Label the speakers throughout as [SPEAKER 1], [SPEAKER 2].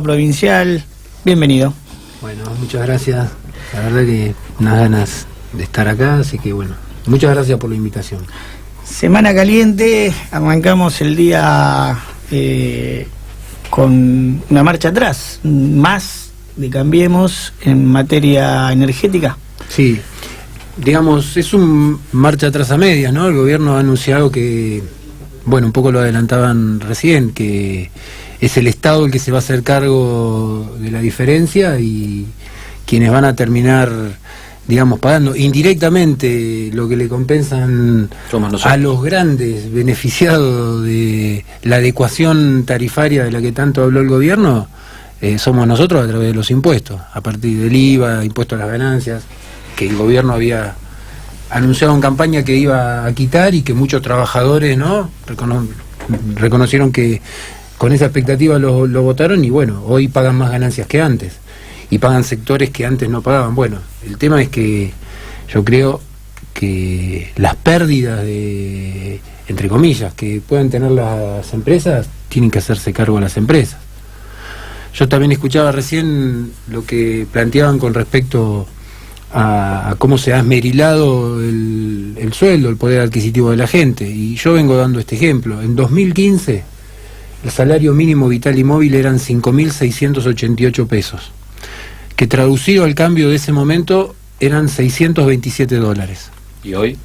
[SPEAKER 1] provincial, bienvenido.
[SPEAKER 2] Bueno, muchas gracias. La verdad que unas ganas de estar acá, así que bueno, muchas gracias por la invitación.
[SPEAKER 1] Semana caliente, arrancamos el día con una marcha atrás, más de Cambiemos en materia energética.
[SPEAKER 2] Sí, digamos, es un marcha atrás a medias, ¿no? El gobierno ha anunciado que, bueno, un poco lo adelantaban recién, que es el Estado el que se va a hacer cargo de la diferencia y quienes van a terminar, digamos, pagando indirectamente lo que le compensan a los grandes beneficiados de la adecuación tarifaria de la que tanto habló el gobierno, somos nosotros a través de los impuestos, a partir del IVA, impuesto a las ganancias, que el gobierno había anunciado en campaña que iba a quitar y que muchos trabajadores, ¿no?, reconocieron que con esa expectativa lo votaron y bueno, hoy pagan más ganancias que antes y pagan sectores que antes no pagaban. Bueno, el tema es que yo creo que las pérdidas de, entre comillas, que puedan tener las empresas, tienen que hacerse cargo las empresas. Yo también escuchaba recién lo que planteaban con respecto a cómo se ha esmerilado el sueldo, el poder adquisitivo de la gente, y yo vengo dando este ejemplo. En 2015 el salario mínimo vital y móvil eran 5.688 pesos, que traducido al cambio de ese momento eran $627.
[SPEAKER 3] ¿Y hoy?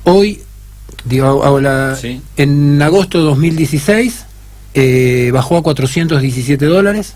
[SPEAKER 2] Hoy, digo, ¿sí? En agosto de 2016 bajó a $417,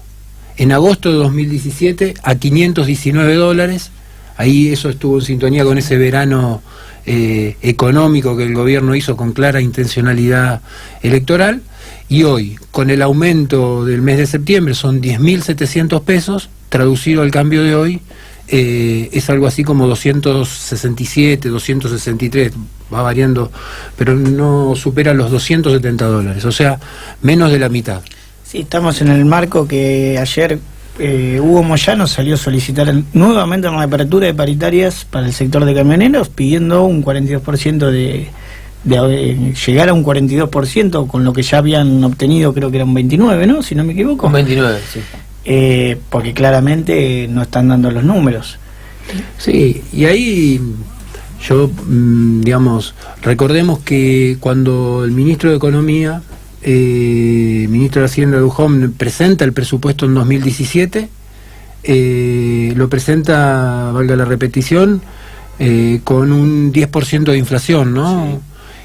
[SPEAKER 2] en agosto de 2017 a $519, ahí eso estuvo en sintonía con ese verano económico que el gobierno hizo con clara intencionalidad electoral. Y hoy, con el aumento del mes de septiembre, son 10.700 pesos, traducido al cambio de hoy, es algo así como 267, 263, va variando, pero no supera los $270, o sea, menos de la mitad.
[SPEAKER 1] Sí, estamos en el marco que ayer Hugo Moyano salió a solicitar nuevamente una apertura de paritarias para el sector de camioneros, pidiendo un 42% de llegar a un 42% con lo que ya habían obtenido, creo que era un 29, ¿no? Si no me equivoco.
[SPEAKER 3] Un 29, sí.
[SPEAKER 1] Porque claramente no están dando los números.
[SPEAKER 2] Sí, y ahí yo, digamos, recordemos que cuando el ministro de Economía, ministro de Hacienda Dujovne, presenta el presupuesto en 2017, lo presenta, valga la repetición, con un 10% de inflación, ¿no? Sí.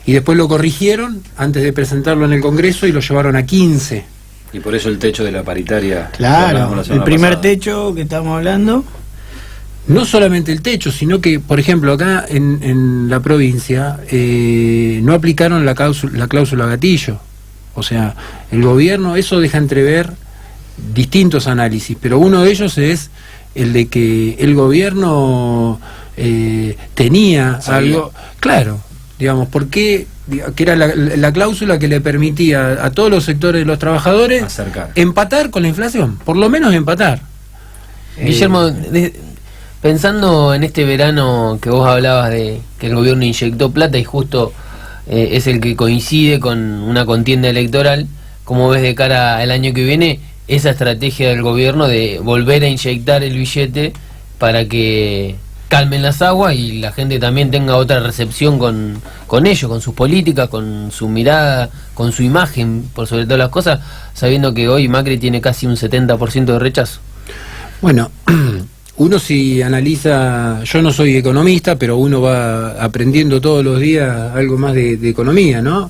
[SPEAKER 2] Y después lo corrigieron antes de presentarlo en el Congreso y lo llevaron a 15.
[SPEAKER 3] Y por eso el techo de la paritaria.
[SPEAKER 1] Claro, el primer techo que estamos hablando.
[SPEAKER 2] No solamente el techo, sino que, por ejemplo, acá en la provincia no aplicaron la cláusula gatillo. O sea, el gobierno, eso deja entrever distintos análisis, pero uno de ellos es el de que el gobierno tenía algo, claro, digamos, porque que era la cláusula que le permitía a todos los sectores de los trabajadores empatar con la inflación, por lo menos empatar.
[SPEAKER 4] Guillermo, pensando en este verano que vos hablabas de que el gobierno inyectó plata y justo es el que coincide con una contienda electoral, ¿cómo ves de cara al año que viene esa estrategia del gobierno de volver a inyectar el billete para que calmen las aguas y la gente también tenga otra recepción con ello, con sus políticas, con su mirada, con su imagen, por sobre todas las cosas, sabiendo que hoy Macri tiene casi un 70% de rechazo?
[SPEAKER 2] Bueno, uno si analiza, yo no soy economista, pero uno va aprendiendo todos los días algo más de economía, ¿no?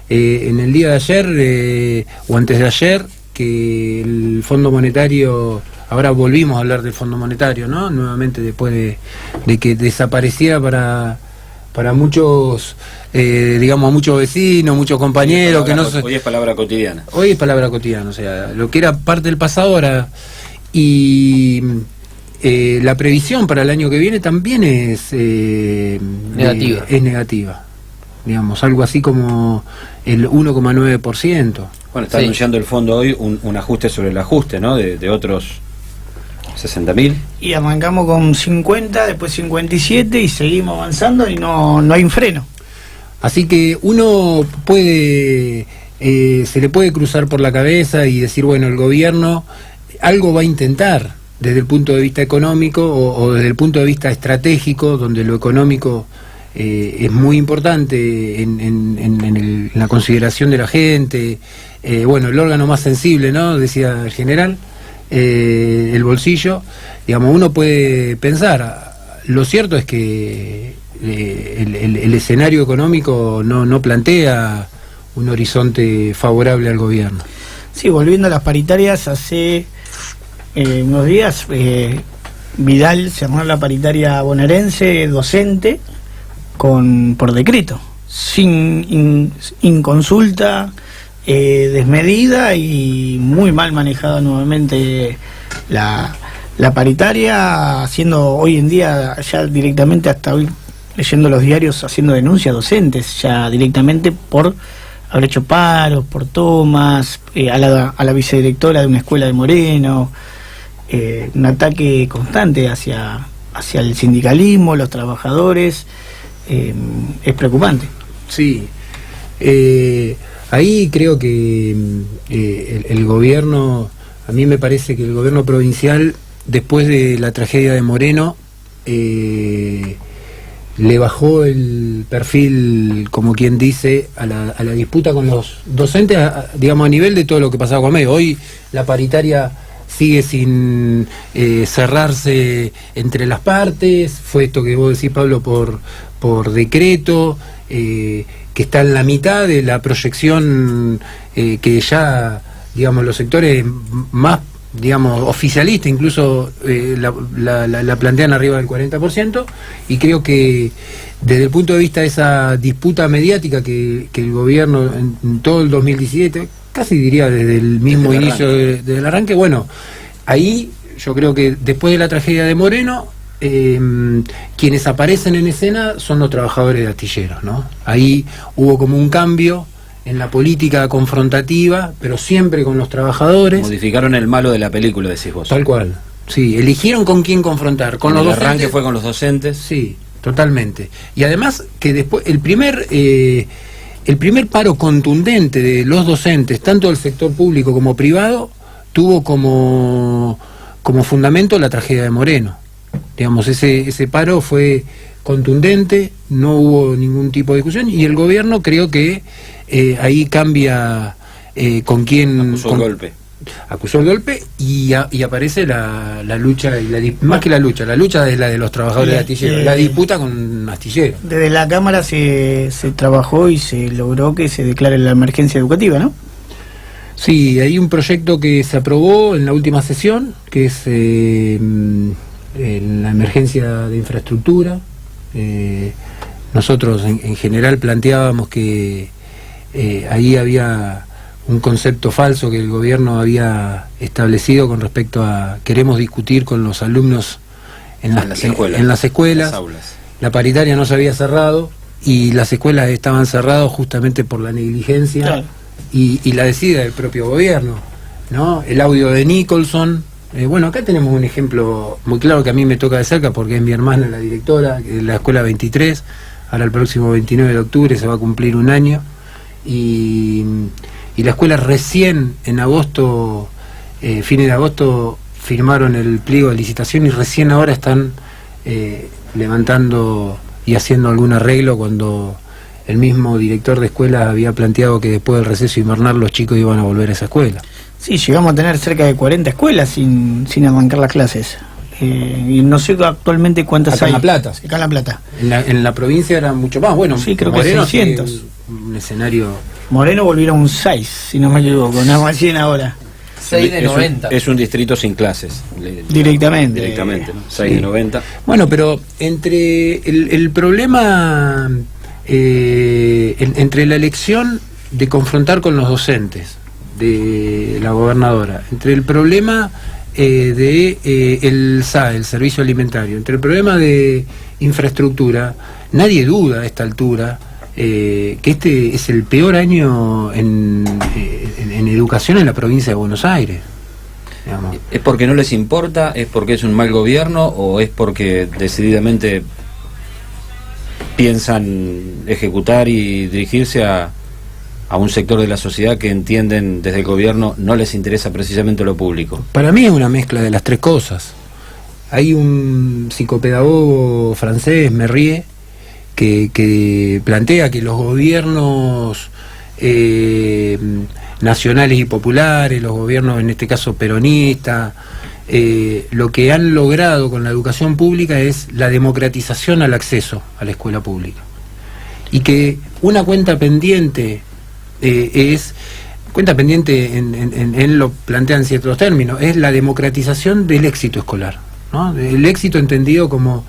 [SPEAKER 2] En el día de ayer, o antes de ayer, que el Fondo Monetario, ahora volvimos a hablar del Fondo Monetario, ¿no? Nuevamente después de que desapareciera para muchos, digamos, muchos vecinos, muchos compañeros, que no sé.
[SPEAKER 3] Hoy es palabra cotidiana.
[SPEAKER 2] Hoy es palabra cotidiana, o sea, lo que era parte del pasado ahora. Y la previsión para el año que viene también es
[SPEAKER 4] negativa.
[SPEAKER 2] Es negativa. Digamos, algo así como el 1,9%.
[SPEAKER 3] Bueno, está anunciando el fondo hoy un ajuste sobre el ajuste, ¿no? De otros 60.000.
[SPEAKER 1] Y arrancamos con 50, después 57 y seguimos avanzando y no hay un freno.
[SPEAKER 2] Así que uno puede se le puede cruzar por la cabeza y decir, bueno, el gobierno algo va a intentar desde el punto de vista económico o desde el punto de vista estratégico, donde lo económico es muy importante en la consideración de la gente. Bueno, el órgano más sensible, ¿no? Decía el general, el bolsillo. Digamos, uno puede pensar, lo cierto es que el escenario económico no plantea un horizonte favorable al gobierno.
[SPEAKER 1] Sí, volviendo a las paritarias, hace unos días Vidal cerró la paritaria bonaerense docente por decreto, sin consulta, desmedida y muy mal manejada nuevamente la paritaria, haciendo hoy en día ya directamente, hasta hoy leyendo los diarios, haciendo denuncias docentes ya directamente por haber hecho paros, por tomas, a la vicedirectora de una escuela de Moreno, un ataque constante hacia el sindicalismo, los trabajadores. Es preocupante.
[SPEAKER 2] Sí, ahí creo que el gobierno, a mí me parece que el gobierno provincial, después de la tragedia de Moreno, le bajó el perfil, como quien dice, a la disputa con los docentes, digamos, a nivel de todo lo que pasaba con medio. Hoy la paritaria sigue sin cerrarse entre las partes. Fue esto que vos decís, Pablo, por decreto, que está en la mitad de la proyección que ya, digamos, los sectores más, digamos, oficialistas incluso la plantean arriba del 40%, y creo que desde el punto de vista de esa disputa mediática que el gobierno en todo el 2017, casi diría desde el mismo inicio del arranque, bueno, ahí yo creo que después de la tragedia de Moreno, quienes aparecen en escena son los trabajadores de astilleros, ¿no? Ahí hubo como un cambio en la política confrontativa, pero siempre con los trabajadores.
[SPEAKER 3] Modificaron el malo de la película, decís vos.
[SPEAKER 2] Tal cual. Sí, eligieron con quién confrontar. Con los docentes.
[SPEAKER 3] El arranque fue con los docentes.
[SPEAKER 2] Sí, totalmente. Y además que después el primer paro contundente de los docentes, tanto del sector público como privado, tuvo como fundamento la tragedia de Moreno. Digamos, ese paro fue contundente, no hubo ningún tipo de discusión, y el gobierno creo que ahí cambia con quién acusó el golpe y aparece la lucha, más que la lucha es la de los trabajadores de astilleros, la disputa con astilleros.
[SPEAKER 1] Desde la Cámara se trabajó y se logró que se declare la emergencia educativa, ¿no?
[SPEAKER 2] Sí, hay un proyecto que se aprobó en la última sesión, que es la emergencia de infraestructura. Nosotros en general planteábamos que ahí había un concepto falso que el gobierno había establecido con respecto a queremos discutir con los alumnos en las escuelas. Las aulas. La paritaria no se había cerrado y las escuelas estaban cerradas justamente por la negligencia, claro, y la desidia del propio gobierno, ¿no? El audio de Nicholson. Bueno, acá tenemos un ejemplo muy claro que a mí me toca de cerca porque es mi hermana la directora de la escuela 23. Ahora el próximo 29 de octubre se va a cumplir un año y la escuela recién en agosto, fines de agosto, firmaron el pliego de licitación y recién ahora están levantando y haciendo algún arreglo, cuando el mismo director de escuela había planteado que después del receso invernal los chicos iban a volver a esa escuela. Sí, llegamos a tener cerca de 40 escuelas sin arrancar las clases. Y no sé actualmente cuántas acá
[SPEAKER 1] hay.
[SPEAKER 2] En La Plata.
[SPEAKER 1] Acá en La Plata.
[SPEAKER 2] En la provincia era mucho más. Bueno,
[SPEAKER 1] sí, creo
[SPEAKER 2] Moreno,
[SPEAKER 1] que 600.
[SPEAKER 2] Un escenario.
[SPEAKER 1] Moreno volvieron un 6, si no me equivoco, no más 100 ahora.
[SPEAKER 4] 6 de 90.
[SPEAKER 3] Es un distrito sin clases.
[SPEAKER 1] Directamente,
[SPEAKER 3] ¿no? 6 de 90.
[SPEAKER 2] Bueno, pero entre el problema, entre la elección de confrontar con los docentes de la gobernadora, entre el problema de el SAE, el Servicio Alimentario, entre el problema de infraestructura, nadie duda a esta altura que este es el peor año en educación en la provincia de Buenos Aires. Digamos.
[SPEAKER 3] ¿Es porque no les importa? ¿Es porque es un mal gobierno? ¿O es porque decididamente piensan ejecutar y dirigirse a a un sector de la sociedad que entienden desde el gobierno no les interesa precisamente lo público?
[SPEAKER 2] Para mí es una mezcla de las tres cosas. Hay un psicopedagogo francés, Merrier, que plantea que los gobiernos nacionales y populares, los gobiernos en este caso peronistas, lo que han logrado con la educación pública es la democratización al acceso a la escuela pública. Y que una cuenta pendiente él lo plantea en ciertos términos, es la democratización del éxito escolar, ¿no? El éxito entendido como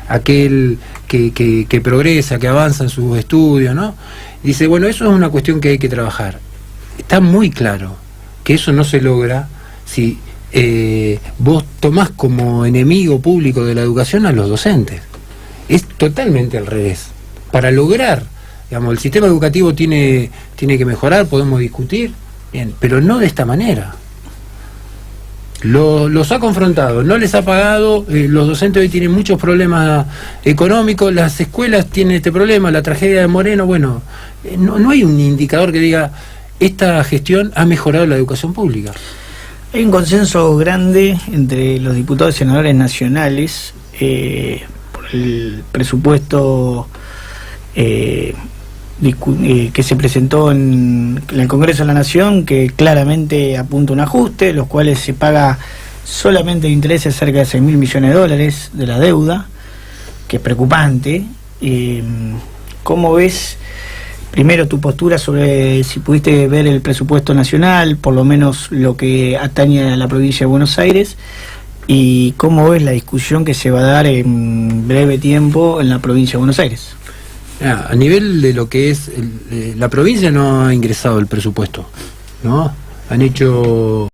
[SPEAKER 2] aquel que progresa, que avanza en sus estudios, ¿no? Dice, bueno, eso es una cuestión que hay que trabajar. Está muy claro que eso no se logra si vos tomás como enemigo público de la educación a los docentes. Es totalmente al revés. Para lograr, digamos, el sistema educativo tiene que mejorar, podemos discutir, bien, pero no de esta manera. Los ha confrontado, no les ha pagado, los docentes hoy tienen muchos problemas económicos, las escuelas tienen este problema, la tragedia de Moreno, bueno, no hay un indicador que diga esta gestión ha mejorado la educación pública.
[SPEAKER 1] Hay un consenso grande entre los diputados y senadores nacionales por el presupuesto que se presentó en el Congreso de la Nación, que claramente apunta un ajuste, los cuales se paga solamente de intereses cerca de $6.000 millones de la deuda, que es preocupante. ¿Cómo ves, primero, tu postura sobre si pudiste ver el presupuesto nacional, por lo menos lo que atañe a la provincia de Buenos Aires, y cómo ves la discusión que se va a dar en breve tiempo en la provincia de Buenos Aires?
[SPEAKER 2] A nivel de lo que es la provincia no ha ingresado el presupuesto, ¿no? Han hecho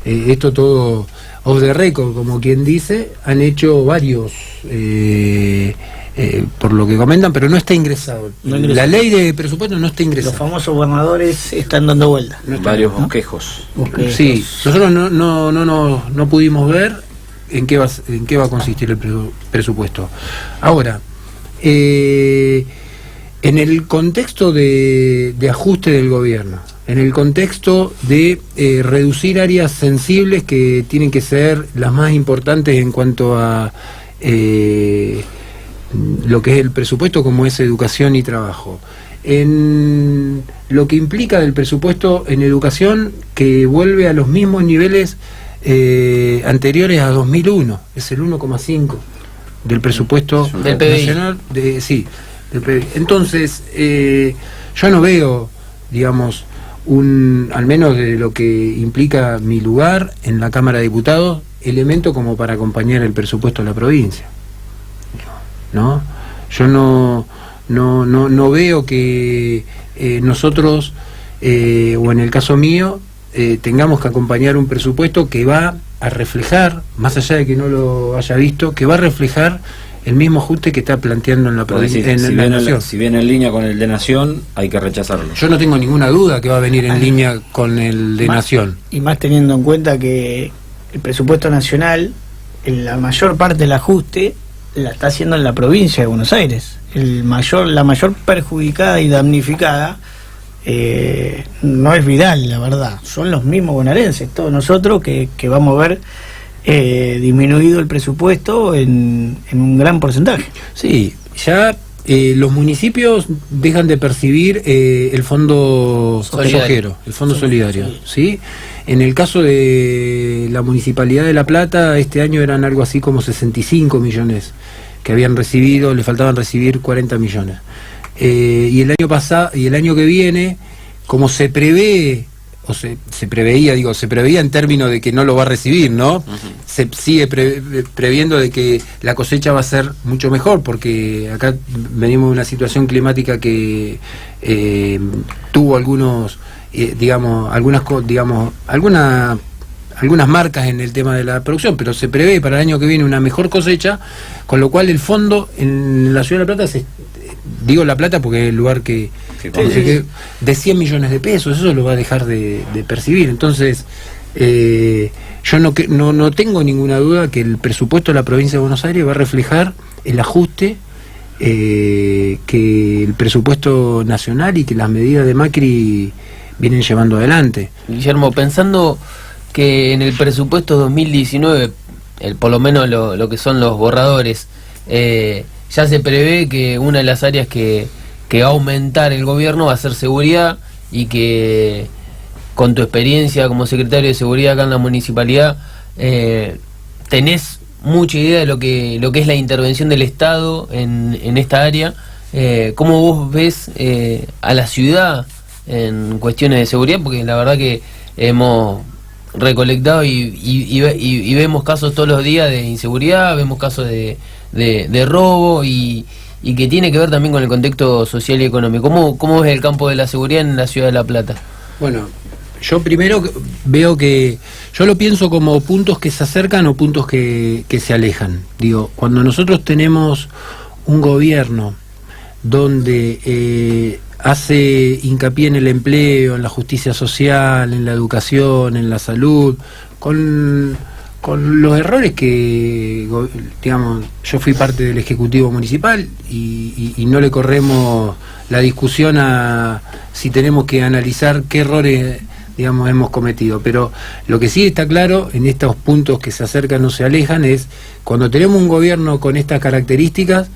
[SPEAKER 2] esto todo off the record, como quien dice, han hecho varios por lo que comentan, pero no está ingresado. La ley de presupuesto no está ingresada.
[SPEAKER 1] Los famosos gobernadores están dando vuelta.
[SPEAKER 3] Varios bosquejos.
[SPEAKER 2] Sí, nosotros no pudimos ver en qué va a consistir el presupuesto. Ahora, en el contexto de ajuste del gobierno, en el contexto de reducir áreas sensibles que tienen que ser las más importantes en cuanto a lo que es el presupuesto, como es educación y trabajo, en lo que implica del presupuesto en educación, que vuelve a los mismos niveles anteriores a 2001, es el 1,5 del presupuesto
[SPEAKER 4] del PBI.
[SPEAKER 2] nacional, del PBI. Entonces, yo no veo, digamos, al menos de lo que implica mi lugar en la Cámara de Diputados, elemento como para acompañar el presupuesto de la provincia, ¿no? Yo no veo que nosotros, o en el caso mío, tengamos que acompañar un presupuesto que va a reflejar, más allá de que no lo haya visto, que va a reflejar el mismo ajuste que está planteando en la provincia,
[SPEAKER 3] si viene en línea con el de Nación, hay que rechazarlo.
[SPEAKER 2] Yo no tengo ninguna duda que va a venir en línea con el de Nación.
[SPEAKER 1] Y más teniendo en cuenta que el presupuesto nacional, en la mayor parte del ajuste, la está haciendo en la provincia de Buenos Aires. La mayor perjudicada y damnificada no es Vidal, la verdad, son los mismos bonaerenses, todos nosotros que vamos a ver disminuido el presupuesto en un gran porcentaje.
[SPEAKER 2] Sí, ya los municipios dejan de percibir el fondo solidario, el fondo solidario, ¿sí? En el caso de la Municipalidad de La Plata, este año eran algo así como 65 millones que habían recibido, le faltaban recibir 40 millones. Y el año pasado, y el año que viene, como se prevé, o se preveía en términos de que no lo va a recibir, ¿no? Se sigue previendo de que la cosecha va a ser mucho mejor, porque acá venimos de una situación climática que tuvo algunas marcas en el tema de la producción, pero se prevé para el año que viene una mejor cosecha, con lo cual el fondo en la ciudad de La Plata, digo La Plata porque es el lugar que de 100 millones de pesos, eso lo va a dejar de percibir. Entonces, yo no tengo ninguna duda que el presupuesto de la provincia de Buenos Aires va a reflejar el ajuste que el presupuesto nacional y que las medidas de Macri vienen llevando adelante.
[SPEAKER 4] Guillermo, pensando que en el presupuesto 2019, por lo menos lo que son los borradores, ya se prevé que una de las áreas que va a aumentar el gobierno va a ser seguridad, y que con tu experiencia como secretario de seguridad acá en la municipalidad, tenés mucha idea de lo que es la intervención del Estado en esta área. ¿Cómo vos ves a la ciudad en cuestiones de seguridad? Porque la verdad que hemos recolectado y vemos casos todos los días de inseguridad, vemos casos de robo, y que tiene que ver también con el contexto social y económico. ¿Cómo ves el campo de la seguridad en la ciudad de La Plata?
[SPEAKER 2] Bueno, yo primero veo que yo lo pienso como puntos que se acercan o puntos que se alejan. Digo, cuando nosotros tenemos un gobierno donde hace hincapié en el empleo, en la justicia social, en la educación, en la salud, con los errores que, digamos, yo fui parte del Ejecutivo Municipal y no le corremos la discusión a si tenemos que analizar qué errores, digamos, hemos cometido, pero lo que sí está claro en estos puntos que se acercan o se alejan es cuando tenemos un gobierno con estas características,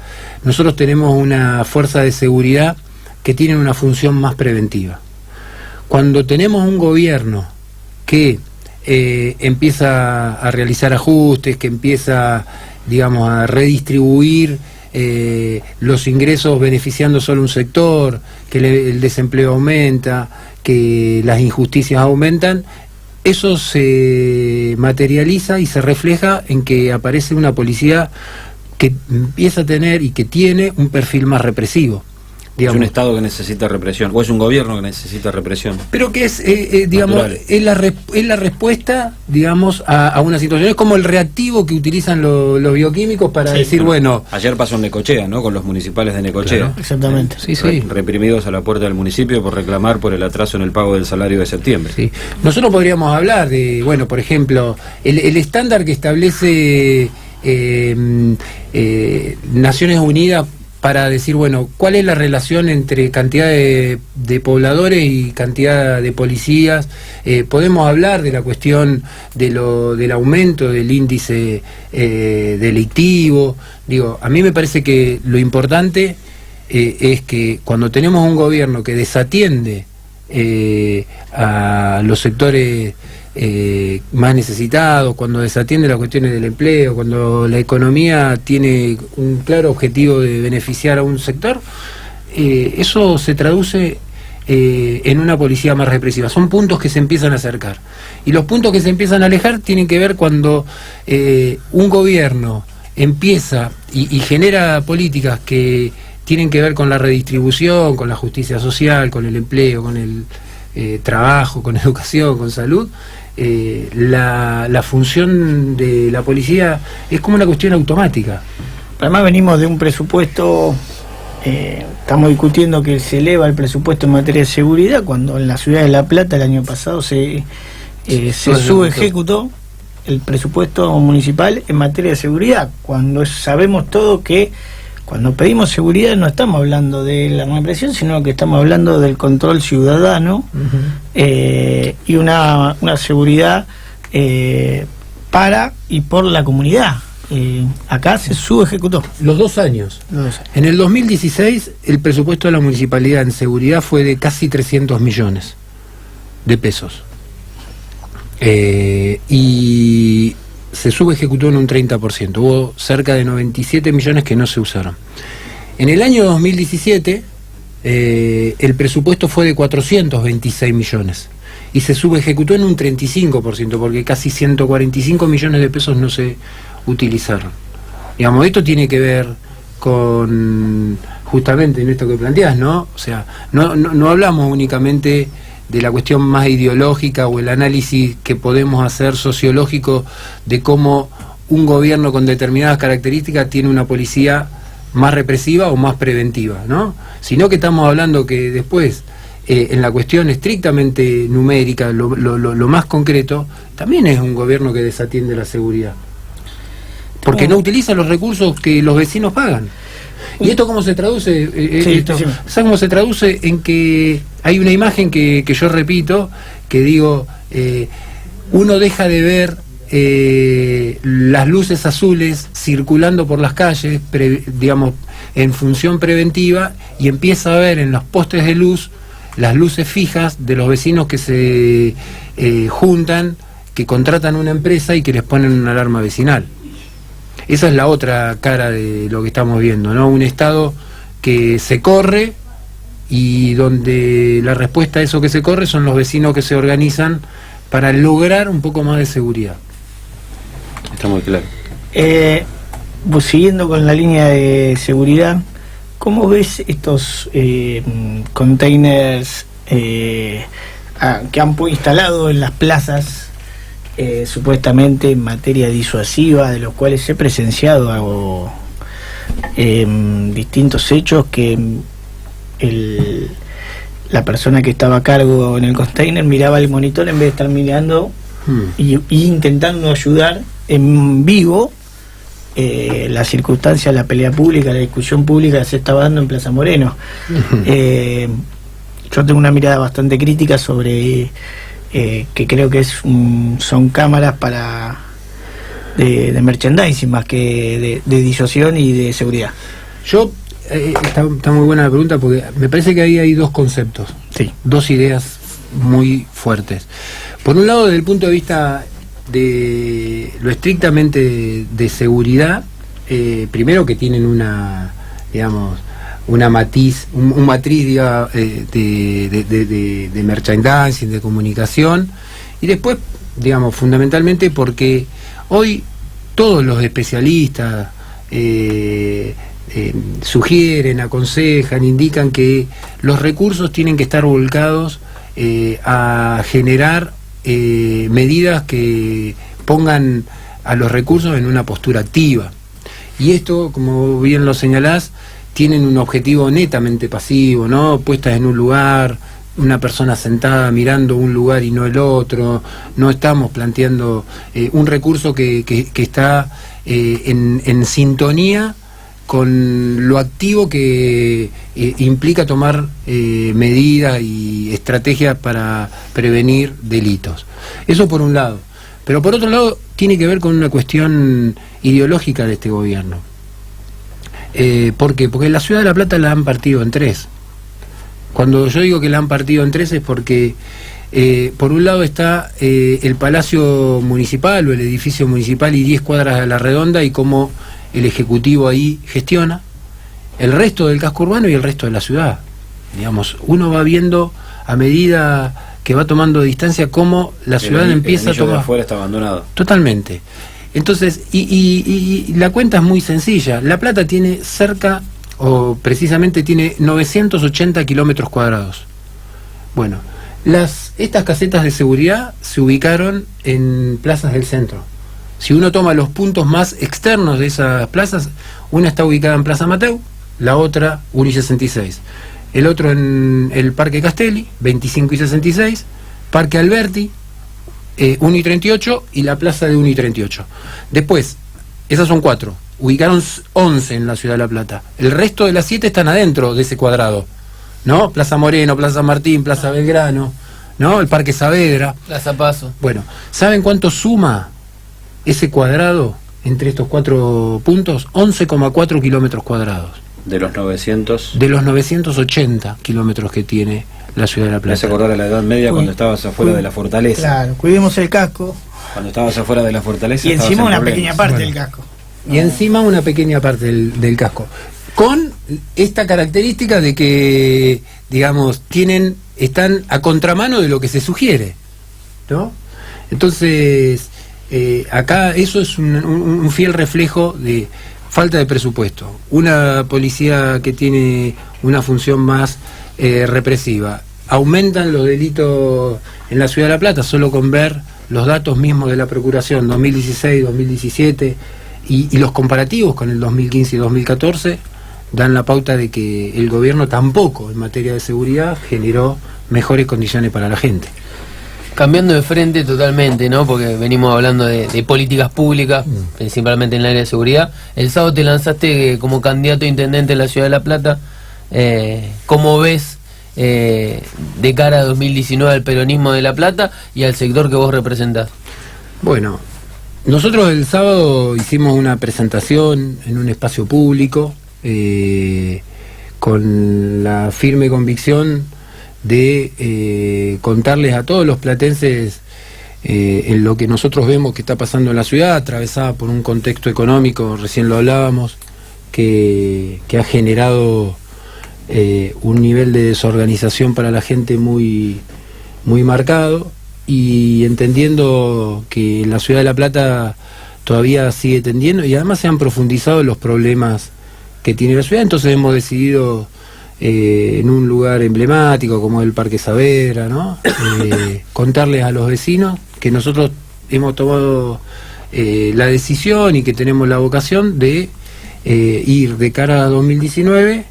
[SPEAKER 2] nosotros tenemos una fuerza de seguridad que tiene una función más preventiva. Cuando tenemos un gobierno que empieza a realizar ajustes, que empieza, digamos, a redistribuir los ingresos beneficiando solo un sector, que el desempleo aumenta, que las injusticias aumentan, eso se materializa y se refleja en que aparece una policía que empieza a tener y que tiene un perfil más represivo. Digamos.
[SPEAKER 3] Es un Estado que necesita represión, o es un gobierno que necesita represión.
[SPEAKER 2] Pero que es, digamos, es la respuesta, digamos, a una situación. Es como el reactivo que utilizan los bioquímicos para decir, bueno...
[SPEAKER 3] Ayer pasó en Necochea, ¿no? Con los municipales de Necochea.
[SPEAKER 2] Claro,
[SPEAKER 1] exactamente.
[SPEAKER 2] Sí, sí.
[SPEAKER 3] Reprimidos a la puerta del municipio por reclamar por el atraso en el pago del salario de septiembre.
[SPEAKER 2] Sí. Nosotros podríamos hablar de, bueno, por ejemplo, el estándar que establece Naciones Unidas para decir, bueno, ¿cuál es la relación entre cantidad de pobladores y cantidad de policías? Podemos hablar de la cuestión del aumento del índice delictivo. Digo, a mí me parece que lo importante es que cuando tenemos un gobierno que desatiende a los sectores más necesitados, cuando desatiende las cuestiones del empleo, cuando la economía tiene un claro objetivo de beneficiar a un sector, eso se traduce en una policía más represiva. Son puntos que se empiezan a acercar, y los puntos que se empiezan a alejar tienen que ver cuando un gobierno empieza y genera políticas que tienen que ver con la redistribución, con la justicia social, con el empleo, con el trabajo, con educación, con salud. La función de la policía es como una cuestión automática.
[SPEAKER 1] Además venimos de un presupuesto, estamos discutiendo que se eleva el presupuesto en materia de seguridad, cuando en la ciudad de La Plata el año pasado se subejecutó el presupuesto municipal en materia de seguridad, cuando sabemos todo que cuando pedimos seguridad no estamos hablando de la represión, sino que estamos hablando del control ciudadano, y una seguridad para y por la comunidad. Acá se subejecutó.
[SPEAKER 2] Los 2 años. En el 2016 el presupuesto de la municipalidad en seguridad fue de casi 300 millones de pesos. Y se subejecutó en un 30%. Hubo cerca de 97 millones que no se usaron. En el año 2017 el presupuesto fue de 426 millones y se subejecutó en un 35%, porque casi 145 millones de pesos no se utilizaron. Digamos, esto tiene que ver con justamente en esto que planteas, ¿no? O sea, no hablamos únicamente de la cuestión más ideológica o el análisis que podemos hacer sociológico de cómo un gobierno con determinadas características tiene una policía más represiva o más preventiva, ¿no? Sino que estamos hablando que después, en la cuestión estrictamente numérica, lo más concreto, también es un gobierno que desatiende la seguridad, porque no utiliza los recursos que los vecinos pagan. ¿Y esto cómo se traduce?
[SPEAKER 1] Sí, sí.
[SPEAKER 2] ¿Sabes cómo se traduce? En que hay una imagen que yo repito, que digo, uno deja de ver las luces azules circulando por las calles, digamos, en función preventiva, y empieza a ver en los postes de luz las luces fijas de los vecinos que se juntan, que contratan una empresa y que les ponen una alarma vecinal. Esa es la otra cara de lo que estamos viendo, ¿no? Un Estado que se corre y donde la respuesta a eso que se corre son los vecinos que se organizan para lograr un poco más de seguridad.
[SPEAKER 3] Está muy claro.
[SPEAKER 1] Pues siguiendo con la línea de seguridad, ¿cómo ves estos containers que han instalado en las plazas, supuestamente en materia disuasiva, de los cuales he presenciado distintos hechos que la persona que estaba a cargo en el container miraba el monitor en vez de estar mirando y intentando ayudar en vivo la circunstancia, la pelea pública, la discusión pública que se estaba dando en Plaza Moreno. Yo tengo una mirada bastante crítica sobre que creo que son cámaras de merchandising más que de disuasión y de seguridad.
[SPEAKER 2] Yo está muy buena la pregunta, porque me parece que ahí hay dos conceptos,
[SPEAKER 1] Sí.
[SPEAKER 2] dos ideas muy fuertes. Por un lado, desde el punto de vista de lo estrictamente de seguridad, primero que tienen una matriz, diga, de merchandising, de comunicación, y después, digamos, fundamentalmente porque hoy todos los especialistas sugieren, aconsejan, indican que los recursos tienen que estar volcados a generar medidas que pongan a los recursos en una postura activa. Y esto, como bien lo señalás, tienen un objetivo netamente pasivo, ¿no? Puestas en un lugar, una persona sentada mirando un lugar y no el otro. No estamos planteando un recurso que está en sintonía con lo activo que implica tomar medidas y estrategias para prevenir delitos. Eso por un lado. Pero por otro lado tiene que ver con una cuestión ideológica de este gobierno. ¿Por qué? Porque la ciudad de La Plata la han partido en tres. Cuando yo digo que la han partido en tres es porque por un lado está el Palacio Municipal o el edificio municipal y 10 cuadras a la redonda, y cómo el Ejecutivo ahí gestiona el resto del casco urbano y el resto de la ciudad. Digamos, uno va viendo a medida que va tomando distancia cómo la ciudad empieza a tomar.
[SPEAKER 3] De afuera está abandonado.
[SPEAKER 2] Totalmente. Entonces, y la cuenta es muy sencilla. La Plata tiene cerca, o precisamente tiene 980 kilómetros cuadrados. Bueno, estas casetas de seguridad se ubicaron en plazas del centro. Si uno toma los puntos más externos de esas plazas, una está ubicada en Plaza Mateu, la otra 1 y 66. El otro en el Parque Castelli, 25 y 66, Parque Alberti, 1 y 38, y la Plaza de 1 y 38. Después, esas son 4. Ubicaron 11 en la Ciudad de La Plata. El resto de las 7 están adentro de ese cuadrado, ¿no? Plaza Moreno, Plaza Martín, Plaza Belgrano, ¿no? El Parque Saavedra.
[SPEAKER 4] Plaza Paso.
[SPEAKER 2] Bueno, ¿saben cuánto suma ese cuadrado entre estos 4 puntos? 11,4 kilómetros cuadrados.
[SPEAKER 3] De los 900.
[SPEAKER 2] De los 980 kilómetros que tiene la Ciudad de La
[SPEAKER 3] Me
[SPEAKER 2] Plata.
[SPEAKER 3] hace acordar a la Edad Media cuando estabas afuera de la fortaleza.
[SPEAKER 1] Claro, cuidemos el casco.
[SPEAKER 3] Cuando estabas afuera de la fortaleza.
[SPEAKER 1] Y
[SPEAKER 3] estabas
[SPEAKER 1] encima
[SPEAKER 3] en
[SPEAKER 1] una
[SPEAKER 3] problemas.
[SPEAKER 1] pequeña parte
[SPEAKER 2] Bueno.
[SPEAKER 1] del casco.
[SPEAKER 2] Y encima una pequeña parte del casco. Con esta característica de que, digamos, están a contramano de lo que se sugiere, ¿no? Entonces, acá eso es un fiel reflejo de falta de presupuesto. Una policía que tiene una función más represiva. Aumentan los delitos en la Ciudad de La Plata, solo con ver los datos mismos de la Procuración 2016, 2017 y los comparativos con el 2015 y 2014 dan la pauta de que el gobierno tampoco en materia de seguridad generó mejores condiciones para la gente.
[SPEAKER 4] Cambiando de frente totalmente, ¿no? Porque venimos hablando de políticas públicas, principalmente en el área de seguridad. El sábado te lanzaste como candidato a intendente en la ciudad de La Plata. ¿Cómo ves de cara a 2019 al peronismo de La Plata y al sector que vos representás?
[SPEAKER 2] Bueno, nosotros el sábado hicimos una presentación en un espacio público con la firme convicción de contarles a todos los platenses en lo que nosotros vemos que está pasando en la ciudad, atravesada por un contexto económico, recién lo hablábamos, que ha generado un nivel de desorganización para la gente muy marcado, y entendiendo que la ciudad de La Plata todavía sigue tendiendo, y además se han profundizado los problemas que tiene la ciudad. Entonces hemos decidido en un lugar emblemático como el Parque Saavedra, ¿no? Contarles a los vecinos que nosotros hemos tomado la decisión y que tenemos la vocación de ir de cara a 2019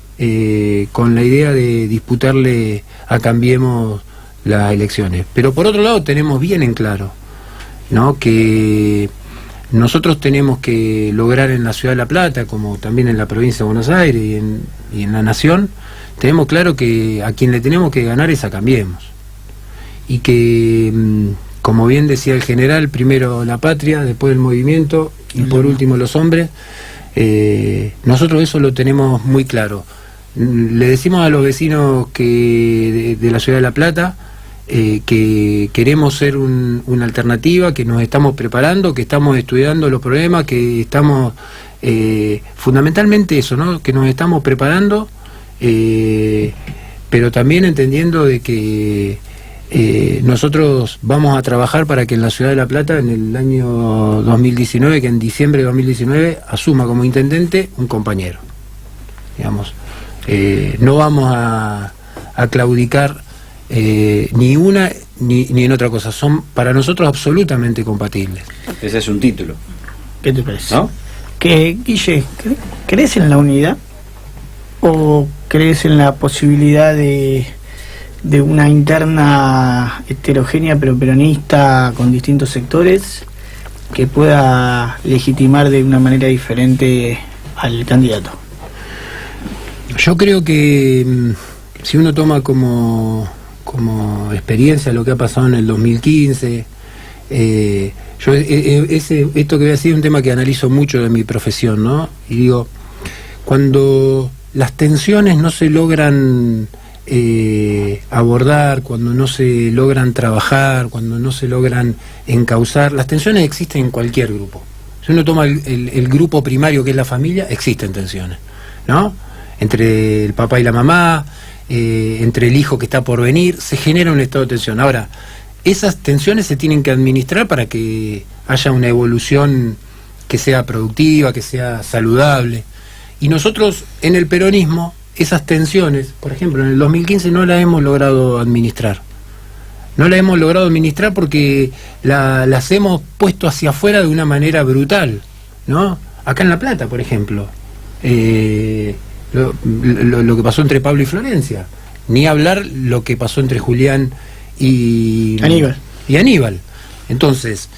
[SPEAKER 2] con la idea de disputarle a Cambiemos las elecciones. Pero por otro lado tenemos bien en claro, ¿no?, que nosotros tenemos que lograr en la ciudad de La Plata, como también en la provincia de Buenos Aires y en la nación, tenemos claro que a quien le tenemos que ganar es a Cambiemos. Y que, como bien decía el general, primero la patria, después el movimiento y por último los hombres. Nosotros eso lo tenemos muy claro. Le decimos a los vecinos que de la ciudad de La Plata que queremos ser una alternativa, que nos estamos preparando, que estamos estudiando los problemas, que estamos fundamentalmente eso, ¿no?, que nos estamos preparando, pero también entendiendo de que nosotros vamos a trabajar para que en la ciudad de La Plata en el año 2019, que en diciembre de 2019 asuma como intendente un compañero, digamos. No vamos a claudicar ni una ni en otra cosa. Son para nosotros absolutamente compatibles.
[SPEAKER 3] Ese es un título.
[SPEAKER 1] ¿Qué te parece?
[SPEAKER 3] ¿No?
[SPEAKER 1] Guille, ¿crees en la unidad o crees en la posibilidad de una interna heterogénea pero peronista con distintos sectores que pueda legitimar de una manera diferente al candidato?
[SPEAKER 2] Yo creo que si uno toma como experiencia lo que ha pasado en el 2015, esto que voy a decir es un tema que analizo mucho de mi profesión, ¿no? Y digo, cuando las tensiones no se logran abordar, cuando no se logran trabajar, cuando no se logran encauzar, las tensiones existen en cualquier grupo. Si uno toma el grupo primario, que es la familia, existen tensiones, ¿no? Entre el papá y la mamá, entre el hijo que está por venir, se genera un estado de tensión. Ahora, esas tensiones se tienen que administrar para que haya una evolución que sea productiva, que sea saludable. Y nosotros en el peronismo, esas tensiones, por ejemplo, en el 2015 no las hemos logrado administrar. No las hemos logrado administrar porque las hemos puesto hacia afuera de una manera brutal, ¿no? Acá en La Plata, por ejemplo, lo que pasó entre Pablo y Florencia, ni hablar lo que pasó entre Julián y Aníbal. Entonces,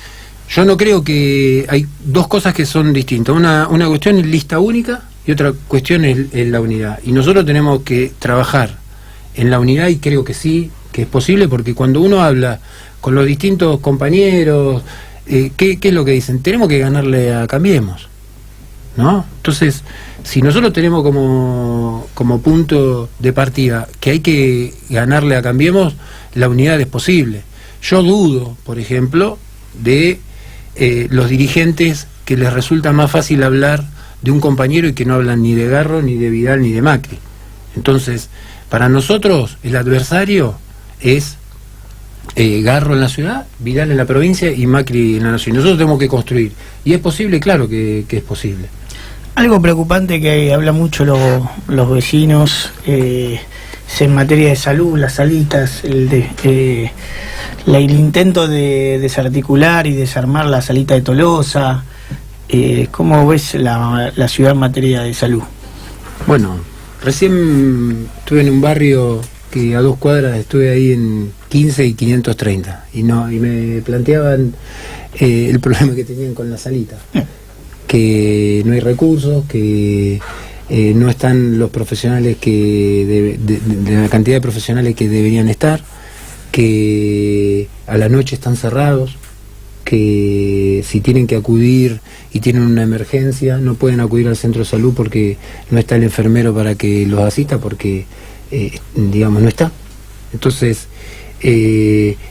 [SPEAKER 2] yo no creo que hay dos cosas que son distintas. Una cuestión es lista única y otra cuestión es la unidad. Y nosotros tenemos que trabajar en la unidad, y creo que sí, que es posible, porque cuando uno habla con los distintos compañeros, ¿qué es lo que dicen? Tenemos que ganarle a Cambiemos, ¿no? Entonces, si nosotros tenemos como punto de partida que hay que ganarle a Cambiemos, la unidad es posible. Yo dudo, por ejemplo, de los dirigentes que les resulta más fácil hablar de un compañero y que no hablan ni de Garro, ni de Vidal, ni de Macri. Entonces, para nosotros el adversario es Garro en la ciudad, Vidal en la provincia y Macri en la nación. Nosotros tenemos que construir. ¿Y es posible? Claro que es posible.
[SPEAKER 1] Algo preocupante que habla mucho los vecinos es en materia de salud, las salitas, el intento de desarticular y desarmar la salita de Tolosa. ¿Cómo ves la ciudad en materia de salud?
[SPEAKER 2] Bueno, recién estuve en un barrio que a 2 cuadras estuve ahí en 15 y 530 y me planteaban el problema que tenían con la salita, que no hay recursos, que no están los profesionales de la cantidad de profesionales que deberían estar, que a la noche están cerrados, que si tienen que acudir y tienen una emergencia no pueden acudir al centro de salud porque no está el enfermero para que los asista, porque digamos no está. Entonces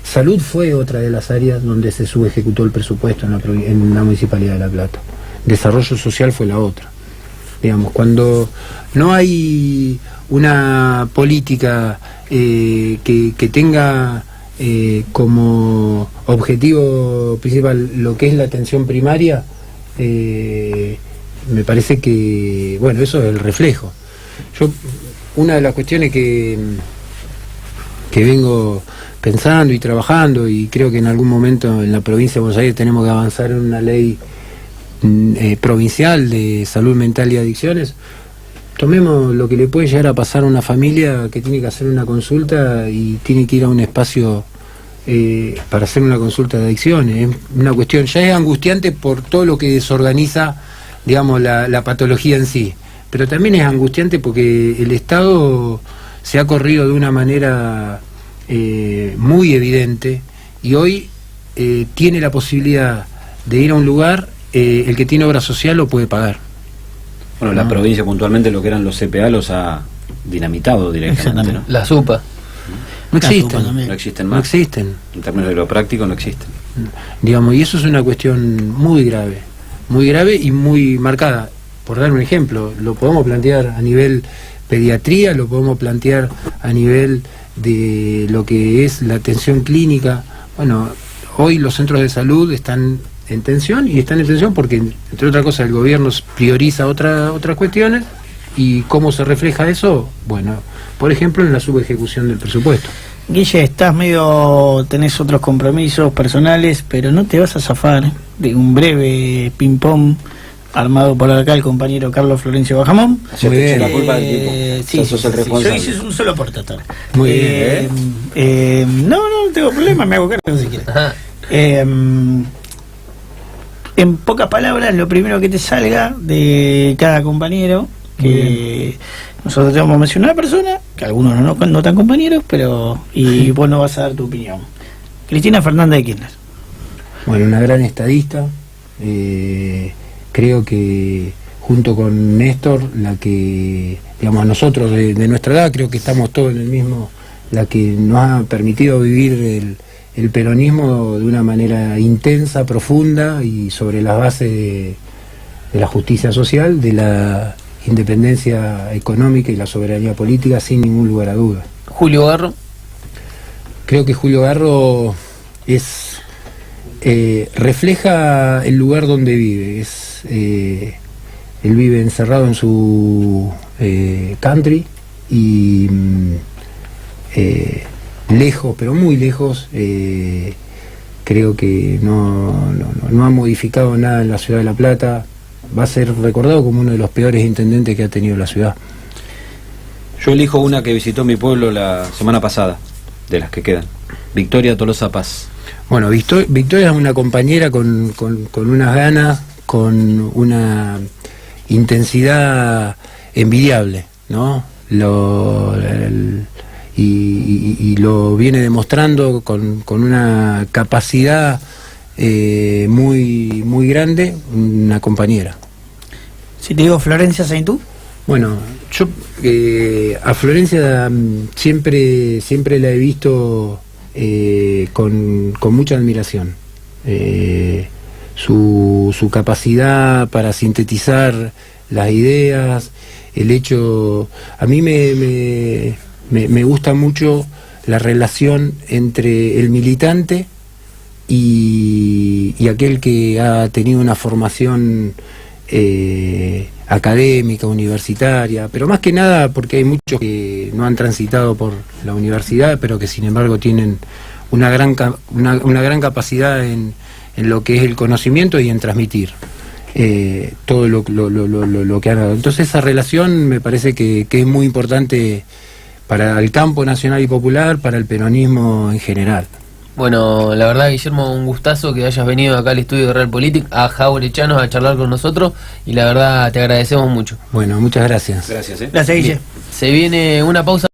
[SPEAKER 2] salud fue otra de las áreas donde se subejecutó el presupuesto en la Municipalidad de La Plata. Desarrollo social fue la otra. Digamos, cuando no hay una política que tenga como objetivo principal lo que es la atención primaria, me parece que, bueno, eso es el reflejo. Una de las cuestiones que vengo pensando y trabajando, y creo que en algún momento en la provincia de Buenos Aires tenemos que avanzar en una ley provincial de salud mental y adicciones. Tomemos lo que le puede llegar a pasar a una familia que tiene que hacer una consulta y tiene que ir a un espacio para hacer una consulta de adicciones. Es una cuestión, ya es angustiante por todo lo que desorganiza, digamos, la patología en sí, pero también es angustiante porque el Estado se ha corrido de una manera muy evidente, y hoy tiene la posibilidad de ir a un lugar, el que tiene obra social lo puede pagar.
[SPEAKER 3] Bueno, la provincia puntualmente lo que eran los CPA los ha dinamitado directamente, ¿no?
[SPEAKER 4] La SUPA.
[SPEAKER 2] No existen.
[SPEAKER 3] No existen más.
[SPEAKER 2] No existen.
[SPEAKER 3] En términos de lo práctico no existen.
[SPEAKER 2] Digamos, y eso es una cuestión muy grave y muy marcada. Por dar un ejemplo, lo podemos plantear a nivel pediatría, lo podemos plantear a nivel de lo que es la atención clínica. Bueno, hoy los centros de salud están en tensión, y están en tensión porque, entre otras cosas, el gobierno prioriza otras cuestiones. ¿Y cómo se refleja eso? Bueno, por ejemplo, en la subejecución del presupuesto.
[SPEAKER 1] Guille, tenés otros compromisos personales, pero no te vas a zafar de un breve ping-pong armado por acá el compañero Carlos Florencio Bajamón.
[SPEAKER 3] Muy bien. La culpa del tiempo.
[SPEAKER 1] Sí,
[SPEAKER 3] sos el responsable.
[SPEAKER 1] Yo hice un solo portátil.
[SPEAKER 2] Muy bien.
[SPEAKER 1] No tengo problema, me hago cargo si quieres. En pocas palabras, lo primero que te salga de cada compañero, que nosotros te vamos a mencionar una persona, que algunos no tan compañeros, pero y vos no vas a dar tu opinión. Cristina Fernández de Kirchner.
[SPEAKER 2] Bueno, una gran estadista. Creo que junto con Néstor, la que, digamos, a nosotros de nuestra edad, creo que estamos todos en el mismo, la que nos ha permitido vivir el peronismo de una manera intensa, profunda y sobre las bases de la justicia social, de la independencia económica y la soberanía política, sin ningún lugar a dudas.
[SPEAKER 4] Julio Garro.
[SPEAKER 2] Creo que Julio Garro refleja el lugar donde vive. Él vive encerrado en su country y lejos, pero muy lejos. Creo que no ha modificado nada en la ciudad de La Plata. Va a ser recordado como uno de los peores intendentes que ha tenido la ciudad.
[SPEAKER 3] Yo elijo una que visitó mi pueblo la semana pasada, de las que quedan. Victoria Tolosa Paz. Bueno,
[SPEAKER 2] Victoria es una compañera con unas ganas, con una intensidad envidiable, ¿no? Y lo viene demostrando con una capacidad muy, muy grande, una compañera.
[SPEAKER 1] Si te digo Florencia Saintú.
[SPEAKER 2] Bueno, yo a Florencia siempre la he visto con mucha admiración. Su capacidad para sintetizar las ideas, el hecho... A mí me gusta mucho la relación entre el militante y aquel que ha tenido una formación académica, universitaria, pero más que nada porque hay muchos que no han transitado por la universidad, pero que sin embargo tienen una gran capacidad en lo que es el conocimiento y en transmitir todo lo que han dado. Entonces esa relación me parece que es muy importante para el campo nacional y popular, para el peronismo en general.
[SPEAKER 4] Bueno, la verdad, Guillermo, un gustazo que hayas venido acá al estudio de Realpolitik a Jaurechanos a charlar con nosotros, y la verdad te agradecemos mucho.
[SPEAKER 2] Bueno, muchas gracias.
[SPEAKER 3] Gracias,
[SPEAKER 1] Gracias, Guille.
[SPEAKER 4] Se viene una pausa.